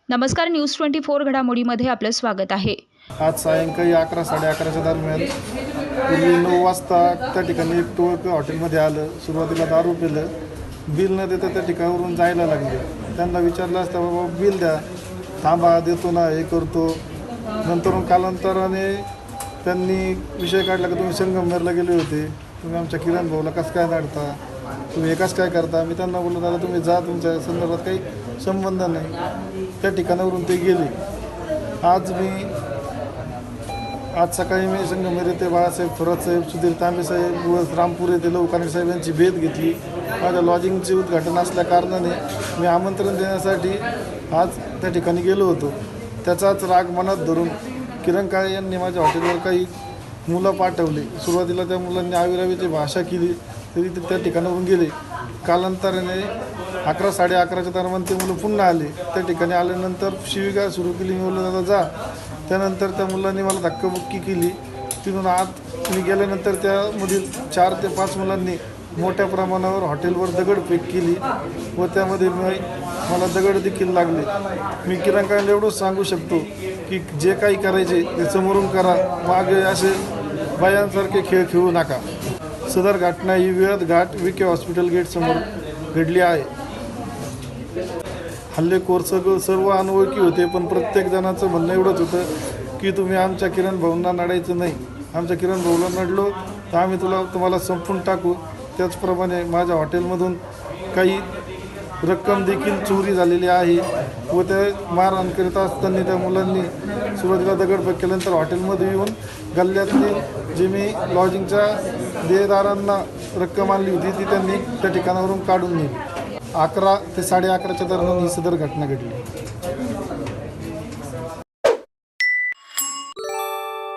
नमस्कार, न्यूज 24 घडामोडीमध्ये आपलं स्वागत आहे। आज सायंकाळी 11 साडे11च्या दरम्यान पूर्वी 9 वाजता त्या ठिकाणी एक टोळकं हॉटेलमध्ये आलं। सुरुवातीला दारू पिलं, बिल न देता त्या ठिकाणावरून जायला लागले। त्यांना विचारलं असता, बाबा बिल द्या, थांबा देतो ना, हे करतो। नंतर कालांतराने त्यांनी विषय काढला की तुम्ही संगमनेरला गेले होते, तुम्ही आमच्या किरण भाऊला कसं काय नाडता, तुम्ही एकाच काय करता। मी त्यांना बोललो, दादा तुम्ही जा, तुमच्या संदर्भात काही संबंध नाही। त्या ठिकाणावरून ते गेले। आज सकाळी मी संगमनेर येथे बाळासाहेब थोरात साहेब, सुधीर तांबे साहेब व रामपूर येथे लवकाने साहेब यांची भेट घेतली। माझ्या लॉजिंगचे उद्घाटन असल्या कारणाने मी आमंत्रण देण्यासाठी आज त्या ठिकाणी गेलो होतो। त्याचाच राग मनात धरून किरण काळे यांनी माझ्या हॉटेलवर काही मुलं पाठवले। सुरुवातीला त्या मुलांनी आविरावीची भाषा केली, तरी ते त्या ठिकाणावरून गेले। कालांतराने 11 साडे11च्या दरम्यान ते मुलं पुन्हा आले। त्या ठिकाणी आल्यानंतर शिवीगाळ सुरू केली। मी बोललो, दादा जा। त्यानंतर त्या मुलांनी मला धक्काबुक्की केली। तिथून आत मी गेल्यानंतर त्यामधील 4 ते 5 मुलांनी मोठ्या प्रमाणावर हॉटेलवर दगडफेक केली व त्यामध्ये मला दगड देखील लागले। मी किरण काळेंना एवढंच सांगू शकतो की जे काही करायचे ते समोरून करा, मागे असे बायांसारखे खेळ खेळू नका। सदर घटना ही विळद घाट विके हॉस्पिटल गेट समोर घडली आहे। हल्लेखोर सर्व अनोळखी होते, पण प्रत्येक जणाचं म्हणणं एवढंच होतं की तुम्ही आमच्या किरण भाऊंना नडायचं नाही। आमच्या किरण भाऊला नडलो तर आम्ही तुम्हाला संपून टाकू। त्याचप्रमाणे माझ्या हॉटेलमधून काही रक्कम देखील चोरी झालेली आहे व ते मारहाण करीत असताना त्या मुलांनी सुरुवातीला दगडफेक केल्यानंतर हॉटेलमध्ये येऊन गल्ल्यातली जे मी लॉजिंगच्या देयदारांना रक्कम आणली होती ती त्यांनी त्या ठिकाणावरून काढून नेली। 11 ते 11:30च्या दरम्यान ही सदर घटना घडली।